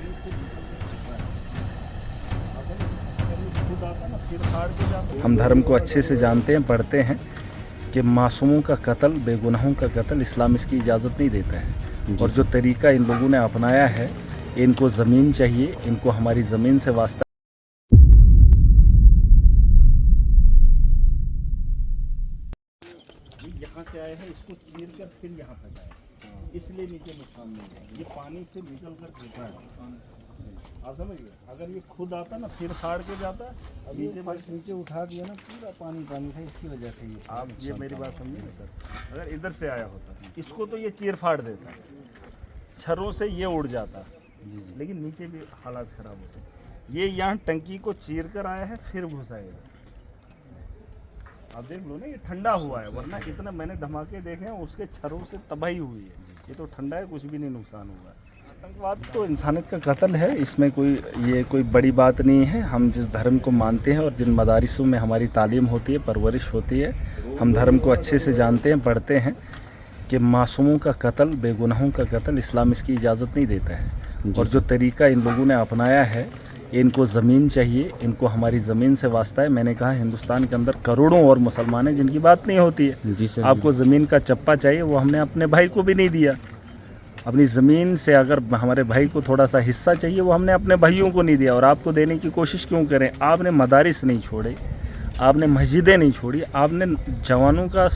पानी से निकल कर गिरता है। अगर ये खुद आता ना फिर फाड़ के जाता है। हम धर्म को अच्छे से जानते हैं, पढ़ते हैं कि मासूमों का कत्ल, बेगुनाहों का कत्ल इस्लाम इसकी इजाज़त नहीं देता है। और जो तरीका इन लोगों ने अपनाया है, इनको ज़मीन चाहिए, इनको हमारी ज़मीन से वास्ता। ये यहाँ से आया है, इसको चीर कर फिर यहाँ फंसा है, इसलिए नीचे नुकसान नहीं है। ये पानी से निकल कर गिरता है, आप समझिए। अगर ये खुद आता ना फिर फाड़ के जाता, अभी नीचे फर्श नीचे उठा दिया ना, पूरा पानी पानी था, इसकी वजह से ये आप ये मेरी बात समझिए ना सर। अगर इधर से आया होता इसको तो ये चीर फाड़ देता, छर्रों से ये उड़ जाता जी, लेकिन नीचे भी हालात खराब होते। ये यहाँ टंकी को चीर कर आया है, फिर घुसाएगा। आप देख लो ना, ये ठंडा हुआ है, वरना इतना मैंने धमाके देखे हैं, उसके छर्रों से तबाही हुई है। ये तो ठंडा है, कुछ भी नहीं नुकसान हुआ है। आतंकवाद तो इंसानियत का कत्ल है, इसमें कोई बड़ी बात नहीं है। हम जिस धर्म को मानते हैं और जिन मदारिसों में हमारी तालीम होती है, परवरिश होती है, हम धर्म को अच्छे से जानते हैं, पढ़ते हैं कि मासूमों का कत्ल, बेगुनाहों का कत्ल इस्लाम इसकी इजाज़त नहीं देता है। और जो तरीका इन लोगों ने अपनाया है, इनको ज़मीन चाहिए, इनको हमारी ज़मीन से वास्ता है। मैंने कहा हिंदुस्तान के अंदर करोड़ों और मुसलमान हैं जिनकी बात नहीं होती है। जी सर, आपको ज़मीन का चप्पा चाहिए, वो हमने अपने भाई को भी नहीं दिया। अपनी ज़मीन से अगर हमारे भाई को थोड़ा सा हिस्सा चाहिए, वो हमने अपने भाइयों को नहीं दिया। और आपको देने की कोशिश क्यों करें? आपने मदारिस नहीं छोड़े, आपने मस्जिदें नहीं छोड़ी, आपने जवानों का,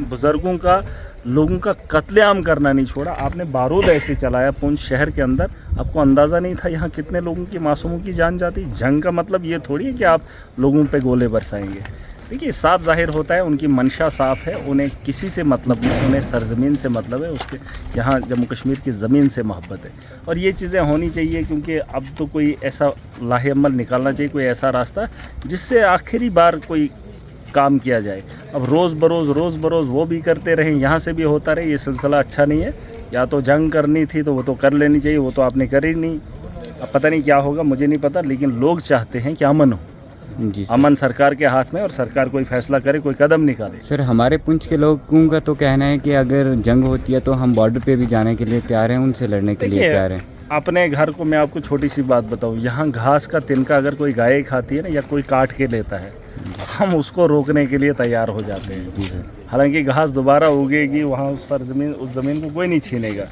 बुज़ुर्गों का, लोगों का कत्लेआम करना नहीं छोड़ा। आपने बारूद ऐसे चलाया पुंछ शहर के अंदर, आपको अंदाज़ा नहीं था यहाँ कितने लोगों की, मासूमों की जान जाती। जंग का मतलब ये थोड़ी है कि आप लोगों पे गोले बरसाएंगे। देखिए, साफ जाहिर होता है उनकी मंशा साफ़ है, उन्हें किसी से मतलब नहीं, उन्हें सरज़मीन से मतलब है, उसके यहाँ जम्मू कश्मीर की ज़मीन से मोहब्बत है। और ये चीज़ें होनी चाहिए, क्योंकि अब तो कोई ऐसा लाहेअमल निकालना चाहिए, कोई ऐसा रास्ता जिससे आखिरी बार कोई काम किया जाए। अब रोज़ बरोज़ वो भी करते रहें, यहाँ से भी होता रहे, ये सिलसिला अच्छा नहीं है। या तो जंग करनी थी तो वो तो कर लेनी चाहिए, वो तो आपने करी नहीं। अब पता नहीं क्या होगा, मुझे नहीं पता, लेकिन लोग चाहते हैं कि अमन हो। जी अमन सरकार के हाथ में, और सरकार कोई फैसला करे, कोई कदम निकाले। सर, हमारे पुंछ के लोगों का तो कहना है कि अगर जंग होती है तो हम बॉर्डर पे भी जाने के लिए तैयार हैं, उनसे लड़ने के लिए तैयार हैं। अपने घर को मैं आपको छोटी सी बात बताऊं, यहाँ घास का तिनका अगर कोई गाय खाती है ना, या कोई काट के लेता है, हम उसको रोकने के लिए तैयार हो जाते हैं। जी सर। हालांकि घास दोबारा उगेगी, वहाँ उस ज़मीन को कोई नहीं छीनेगा,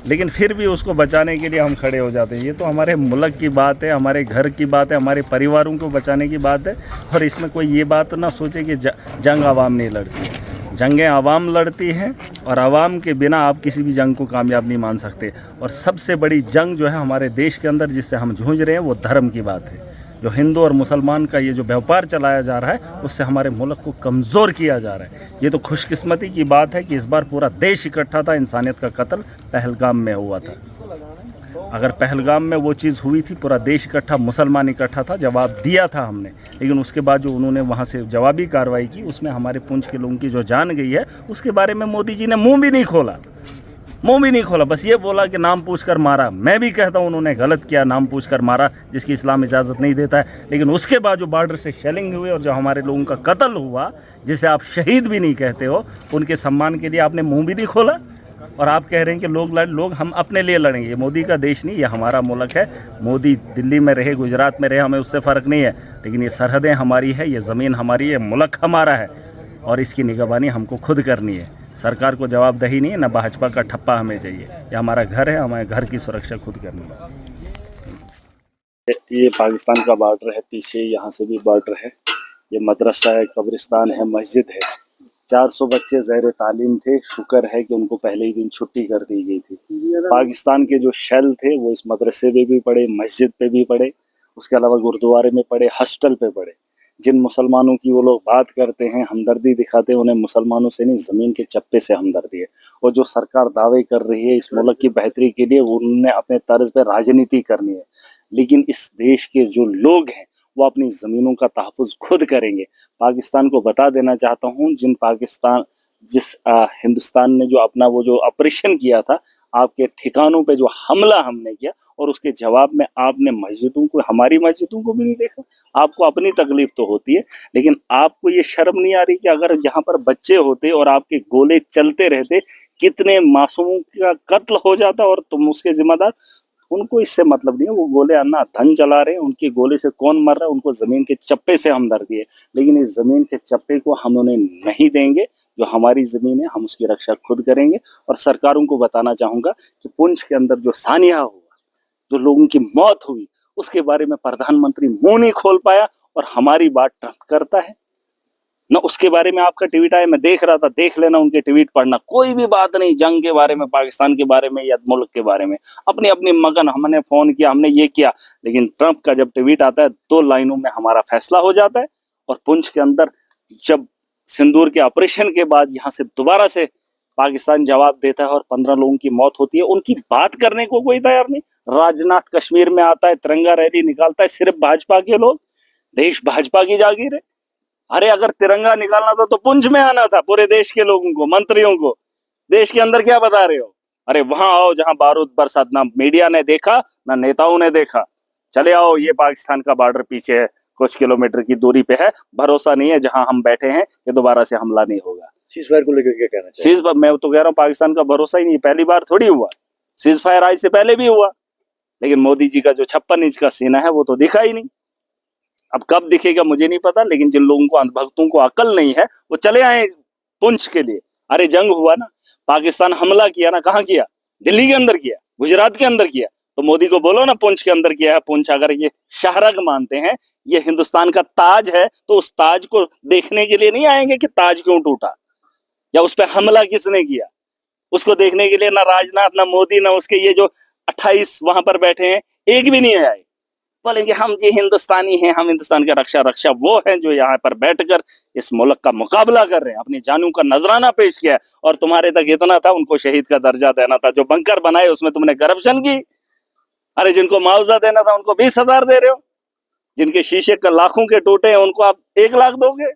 लेकिन फिर भी उसको बचाने के लिए हम खड़े हो जाते हैं। ये तो हमारे मुल्क की बात है, हमारे घर की बात है, हमारे परिवारों को बचाने की बात है। और इसमें कोई ये बात ना सोचे कि जंग आवाम नहीं लड़ती। जंगें आवाम लड़ती हैं, और आवाम के बिना आप किसी भी जंग को कामयाब नहीं मान सकते। और सबसे बड़ी जंग जो है हमारे देश के अंदर जिससे हम जूझ रहे हैं, वो धर्म की बात है। जो हिंदू और मुसलमान का ये जो व्यापार चलाया जा रहा है, उससे हमारे मुल्क को कमज़ोर किया जा रहा है। ये तो खुशकिस्मती की बात है कि इस बार पूरा देश इकट्ठा था। इंसानियत का कत्ल पहलगाम में हुआ था। अगर पहलगाम में वो चीज़ हुई थी, पूरा देश इकट्ठा, मुसलमान इकट्ठा था, जवाब दिया था हमने। लेकिन उसके बाद जो उन्होंने वहाँ से जवाबी कार्रवाई की, उसमें हमारे पुंछ के लोगों की जो जान गई है, उसके बारे में मोदी जी ने मुँह भी नहीं खोला। बस ये बोला कि नाम पूछकर मारा। मैं भी कहता हूँ उन्होंने गलत किया, नाम पूछकर मारा, जिसकी इस्लाम इजाज़त नहीं देता है। लेकिन उसके बाद जो बॉर्डर से शेलिंग हुई और जो हमारे लोगों का कत्ल हुआ, जिसे आप शहीद भी नहीं कहते हो, उनके सम्मान के लिए आपने मुँह भी नहीं खोला। और आप कह रहे हैं कि लोग हम अपने लिए लड़ेंगे। ये मोदी का देश नहीं, ये हमारा मुल्क है। मोदी दिल्ली में रहे, गुजरात में रहे, हमें उससे फ़र्क नहीं है। लेकिन ये सरहदें हमारी है, ये ज़मीन हमारी है, मुल्क हमारा है, और इसकी निगरानी हमको खुद करनी है। सरकार को जवाबदेही नहीं है, ना भाजपा का ठप्पा हमें चाहिए। ये हमारा घर है, हमें घर की सुरक्षा खुद करनी है। ये पाकिस्तान का बॉर्डर है, पीछे यहाँ से भी बॉर्डर है। ये मदरसा है, कब्रिस्तान है, मस्जिद है। 400 बच्चे ज़ैर तालीम थे। शुक्र है कि उनको पहले ही दिन छुट्टी कर दी गई थी। पाकिस्तान के जो शेल थे वो इस मदरसे पे भी पढ़े, मस्जिद पे भी पढ़े, उसके अलावा गुरुद्वारे में पढ़े, हॉस्टल पे पढ़े। जिन मुसलमानों की वो लोग बात करते हैं, हमदर्दी दिखाते हैं, उन्हें मुसलमानों से नहीं, ज़मीन के चप्पे से हमदर्दी है। और जो सरकार दावे कर रही है इस मुल्क की बेहतरी के लिए, उन्होंने अपने तर्ज पर राजनीति करनी है। लेकिन इस देश के जो लोग हैं वो अपनी ज़मीनों का तहफ़्फ़ुज़ खुद करेंगे। पाकिस्तान को बता देना चाहता हूँ, जिस हिंदुस्तान ने जो अपना वो जो ऑपरेशन किया था, आपके ठिकानों पे जो हमला हमने किया, और उसके जवाब में आपने मस्जिदों को, हमारी मस्जिदों को भी नहीं देखा। आपको अपनी तकलीफ तो होती है, लेकिन आपको ये शर्म नहीं आ रही कि अगर यहाँ पर बच्चे होते और आपके गोले चलते रहते, कितने मासूमों का कत्ल हो जाता और तुम उसके जिम्मेदार। उनको इससे मतलब नहीं है, वो गोले अन्ना धन चला रहे हैं, उनकी गोली से कौन मर रहा है, उनको जमीन के चप्पे से हमदर्दी है, लेकिन इस जमीन के चप्पे को हम उन्हें नहीं देंगे। जो हमारी जमीन है हम उसकी रक्षा खुद करेंगे। और सरकारों को बताना चाहूंगा कि पुंछ के अंदर जो सानिया हुआ, जो लोगों की मौत हुई, उसके बारे में प्रधानमंत्री मुंह नहीं खोल पाया और हमारी बात ट्रम्प करता है न। उसके बारे में आपका ट्वीट आया, मैं देख रहा था, देख लेना उनके ट्वीट पढ़ना, कोई भी बात नहीं जंग के बारे में, पाकिस्तान के बारे में या मुल्क के बारे में, अपनी अपनी मगन, हमने फोन किया, हमने ये किया। लेकिन ट्रंप का जब ट्वीट आता है 2 लाइनों में हमारा फैसला हो जाता है। और पुंछ के अंदर जब सिंदूर के ऑपरेशन के बाद यहाँ से दोबारा से पाकिस्तान जवाब देता है और 15 लोगों की मौत होती है, उनकी बात करने को कोई तैयार नहीं। राजनाथ कश्मीर में आता है, तिरंगा रैली निकालता है, सिर्फ भाजपा के लोग, देश भाजपा की जागीर है। अरे अगर तिरंगा निकालना था तो पुंछ में आना था, पूरे देश के लोगों को, मंत्रियों को। देश के अंदर क्या बता रहे हो? अरे वहां आओ जहां बारूद बरसात ना मीडिया ने देखा ना नेताओं ने देखा। चले आओ, ये पाकिस्तान का बॉर्डर पीछे है, कुछ किलोमीटर की दूरी पे है, भरोसा नहीं है जहां हम बैठे हैं कि दोबारा से हमला नहीं होगा। सीजफायर को लेकर क्या कहना चाहिए? सीज मैं तो कह रहा हूँ पाकिस्तान का भरोसा ही नहीं, पहली बार थोड़ी हुआ। सीज फायर आज से पहले भी हुआ, लेकिन मोदी जी का जो 56 इंच का सीना है वो तो दिखा ही नहीं। अब कब दिखेगा मुझे नहीं पता, लेकिन जिन लोगों को, अंधभक्तों को अकल नहीं है, वो चले आए पुंछ के लिए। अरे जंग हुआ ना, पाकिस्तान हमला किया ना, कहाँ किया? दिल्ली के अंदर किया, गुजरात के अंदर किया। तो मोदी को बोलो ना पुंछ के अंदर किया है। पुंछ अगर ये शाहरग मानते हैं, ये हिंदुस्तान का ताज है, तो उस ताज को देखने के लिए नहीं आएंगे कि ताज क्यों टूटा या उस पर हमला किसने किया। उसको देखने के लिए ना राजनाथ, ना मोदी, ना उसके ये जो 28 वहां पर बैठे हैं, एक भी नहीं आए। बोलेंगे हम ये हिंदुस्तानी हैं, हम हिंदुस्तान का रक्षा वो हैं जो यहाँ पर बैठकर इस मुल्क का मुकाबला कर रहे हैं, अपनी जानों का नजराना पेश किया है। और तुम्हारे तक इतना था, उनको शहीद का दर्जा देना था। जो बंकर बनाए उसमें तुमने करप्शन की। अरे जिनको मुआवजा देना था उनको 20,000 दे रहे हो, जिनके शीशे का लाखों के टूटे हैं उनको आप 1 लाख दोगे।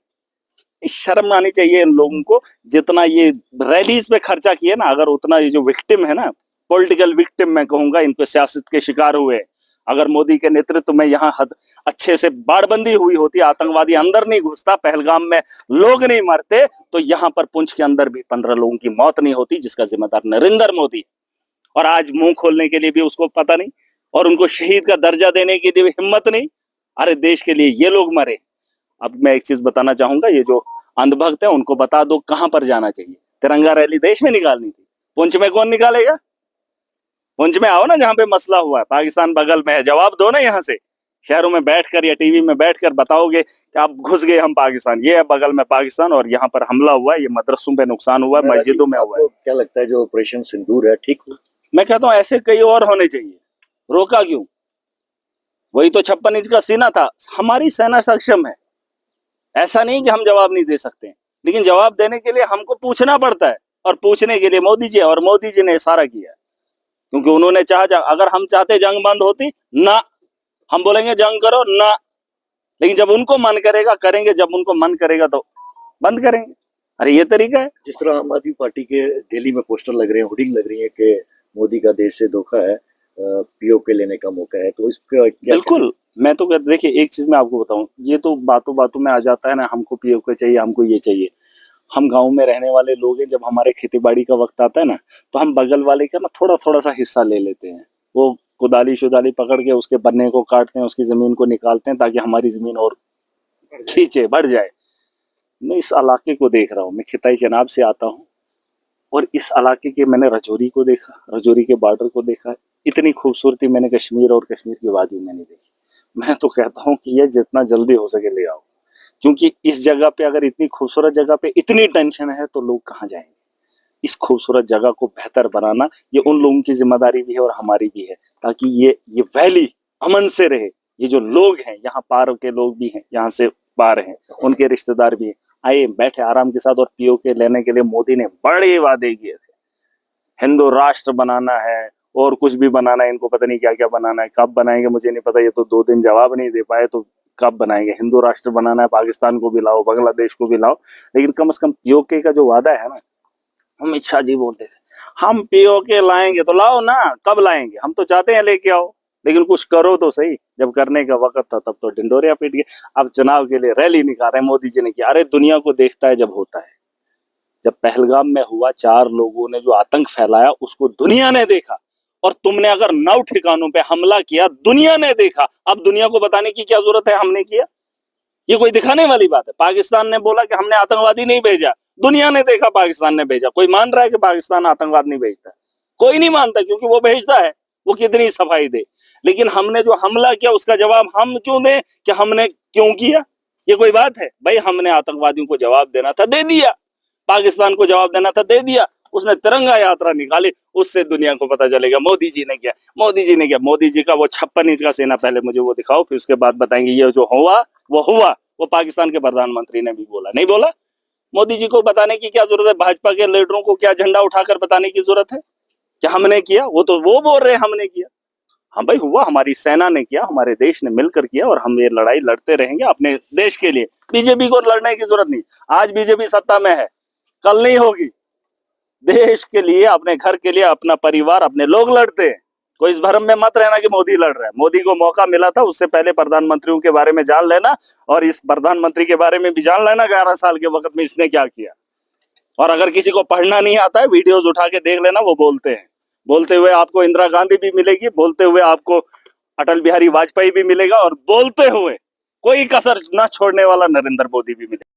शर्म आनी चाहिए इन लोगों को। जितना ये रैलीज पे खर्चा किए ना, अगर उतना ये जो विक्टिम है ना, पॉलिटिकल विक्टिम मैं कहूंगा, इनको सियासत के शिकार हुए, अगर मोदी के नेतृत्व में यहाँ अच्छे से बाड़बंदी हुई होती, आतंकवादी अंदर नहीं घुसता, पहलगाम में लोग नहीं मरते, तो यहाँ पर पुंछ के अंदर भी 15 लोगों की मौत नहीं होती, जिसका जिम्मेदार नरेंद्र मोदी। और आज मुंह खोलने के लिए भी उसको पता नहीं, और उनको शहीद का दर्जा देने की भी हिम्मत नहीं। अरे देश के लिए ये लोग मरे। अब मैं एक चीज बताना चाहूंगा, ये जो अंधभक्त है उनको बता दो कहां पर जाना चाहिए। तिरंगा रैली देश में निकालनी थी, पुंछ में कौन निकालेगा? पुंछ में आओ ना, जहां पे मसला हुआ है, पाकिस्तान बगल में है, जवाब दो ना। यहाँ से शहरों में बैठकर या टीवी में बैठकर बताओगे कि आप घुस गए हम पाकिस्तान, ये है बगल में पाकिस्तान और यहाँ पर हमला हुआ है, ये मदरसों पे नुकसान हुआ है, मस्जिदों में हुआ है। क्या लगता है जो ऑपरेशन सिंदूर है ठीक हुआ? मैं कहता हूँ ऐसे कई और होने चाहिए, रोका क्यों? वही तो 56 इंच का सीना था। हमारी सेना सक्षम है, ऐसा नहीं कि हम जवाब नहीं दे सकते, लेकिन जवाब देने के लिए हमको पूछना पड़ता है, और पूछने के लिए मोदी जी, और मोदी जी ने इशारा किया, क्योंकि उन्होंने चाहा, अगर हम चाहते जंग बंद होती ना, हम बोलेंगे जंग करो ना, लेकिन जब उनको मन करेगा करेंगे, जब उनको मन करेगा तो बंद करेंगे। अरे ये तरीका है। जिस तरह आम आदमी पार्टी के दिल्ली में पोस्टर लग रहे हैं, होर्डिंग लग रही है कि मोदी का देश से धोखा है, पीओके लेने का मौका है, तो इस पर बिल्कुल। मैं तो देखिए एक चीज मैं आपको बताऊं, ये तो बातों बातों में आ जाता है ना, हमको पीओके चाहिए, हमको ये चाहिए। हम गांव में रहने वाले लोग हैं, जब हमारे खेती बाड़ी का वक्त आता है ना, तो हम बगल वाले का ना थोड़ा थोड़ा सा हिस्सा ले लेते हैं। वो कुदाली शुदाली पकड़ के उसके बन्ने को काटते हैं, उसकी जमीन को निकालते हैं, ताकि हमारी जमीन और खींचे, बढ़ जाए। मैं इस इलाके को देख रहा हूँ, मैं खिताई चनाब से आता हूँ, और इस इलाके के मैंने रजौरी को देखा, रजौरी के बॉर्डर को देखा। इतनी खूबसूरती मैंने कश्मीर और कश्मीर की वादी में नहीं देखी। मैं तो कहता हूँ कि ये जितना जल्दी हो सके ले आओ, क्योंकि इस जगह पे, अगर इतनी खूबसूरत जगह पे इतनी टेंशन है तो लोग कहाँ जाएंगे? इस खूबसूरत जगह को बेहतर बनाना ये उन लोगों की जिम्मेदारी भी है और हमारी भी है, ताकि ये वैली अमन से रहे। ये जो लोग हैं, यहाँ पार के लोग भी हैं, यहाँ से पार हैं, उनके रिश्तेदार भी हैं, आए बैठे आराम के साथ। और पीओके लेने के लिए मोदी ने बड़े वादे किए थे, हिंदू राष्ट्र बनाना है और कुछ भी बनाना है, इनको पता नहीं क्या क्या बनाना है, कब बनाएंगे मुझे नहीं पता। ये तो 2 दिन जवाब नहीं दे पाए, तो कब बनाएंगे? हिंदू राष्ट्र बनाना है, पाकिस्तान को भी लाओ, बांग्लादेश को भी लाओ, लेकिन कम से कम पीओके का जो वादा है ना, अमित शाह जी बोलते थे हम पीओके लाएंगे, तो लाओ ना। कब लाएंगे? हम तो चाहते हैं लेके आओ, लेकिन कुछ करो तो सही। जब करने का वक्त था तब तो ढिंडोरिया पीट गए। अब चुनाव के लिए रैली निकाल रहे हैं, मोदी जी ने किया। अरे दुनिया को देखता है जब होता है। जब पहलगाम में हुआ, 4 लोगों ने जो आतंक फैलाया उसको दुनिया ने देखा, और तुमने अगर 9 ठिकानों पे हमला किया, दुनिया ने देखा, अब दुनिया को बताने की क्या जरूरत है हमने किया? ये कोई दिखाने वाली बात है? पाकिस्तान ने बोला कि हमने आतंकवादी नहीं भेजा, दुनिया ने देखा पाकिस्तान ने भेजा। कोई मान रहा है कि पाकिस्तान आतंकवाद नहीं भेजता? कोई नहीं मानता, क्योंकि वो भेजता है, वो कितनी सफाई दे। लेकिन हमने जो हमला किया उसका जवाब हम क्यों दें कि हमने क्यों किया? ये कोई बात है? भाई हमने आतंकवादियों को जवाब देना था, दे दिया। पाकिस्तान को जवाब देना था, दे दिया। उसने तिरंगा यात्रा निकाली, उससे दुनिया को पता चलेगा मोदी जी ने किया, मोदी जी ने किया। मोदी जी का वो 56 इंच का सेना, पहले मुझे वो दिखाओ, फिर उसके बाद बताएंगे ये जो हुआ वो हुआ। वो पाकिस्तान के प्रधानमंत्री ने भी बोला, नहीं बोला? मोदी जी को बताने की क्या जरूरत है? भाजपा के लीडरों को क्या झंडा उठाकर बताने की जरूरत है कि हमने किया? वो तो वो बोल रहे हैं हमने किया। हाँ भाई हुआ, हमारी सेना ने किया, हमारे देश ने मिलकर किया, और हम ये लड़ाई लड़ते रहेंगे अपने देश के लिए। बीजेपी को लड़ने की जरूरत नहीं। आज बीजेपी सत्ता में है, कल नहीं होगी। देश के लिए, अपने घर के लिए, अपना परिवार, अपने लोग लड़ते हैं। कोई इस भ्रम में मत रहना कि मोदी लड़ रहा है। मोदी को मौका मिला था, उससे पहले प्रधानमंत्रियों के बारे में जान लेना, और इस प्रधानमंत्री के बारे में भी जान लेना 11 साल के वक्त में इसने क्या किया। और अगर किसी को पढ़ना नहीं आता है, वीडियोज उठा के देख लेना, वो बोलते हैं। बोलते हुए आपको इंदिरा गांधी भी मिलेगी, बोलते हुए आपको अटल बिहारी वाजपेयी भी मिलेगा, और बोलते हुए कोई कसर न छोड़ने वाला नरेंद्र मोदी भी मिलेगा।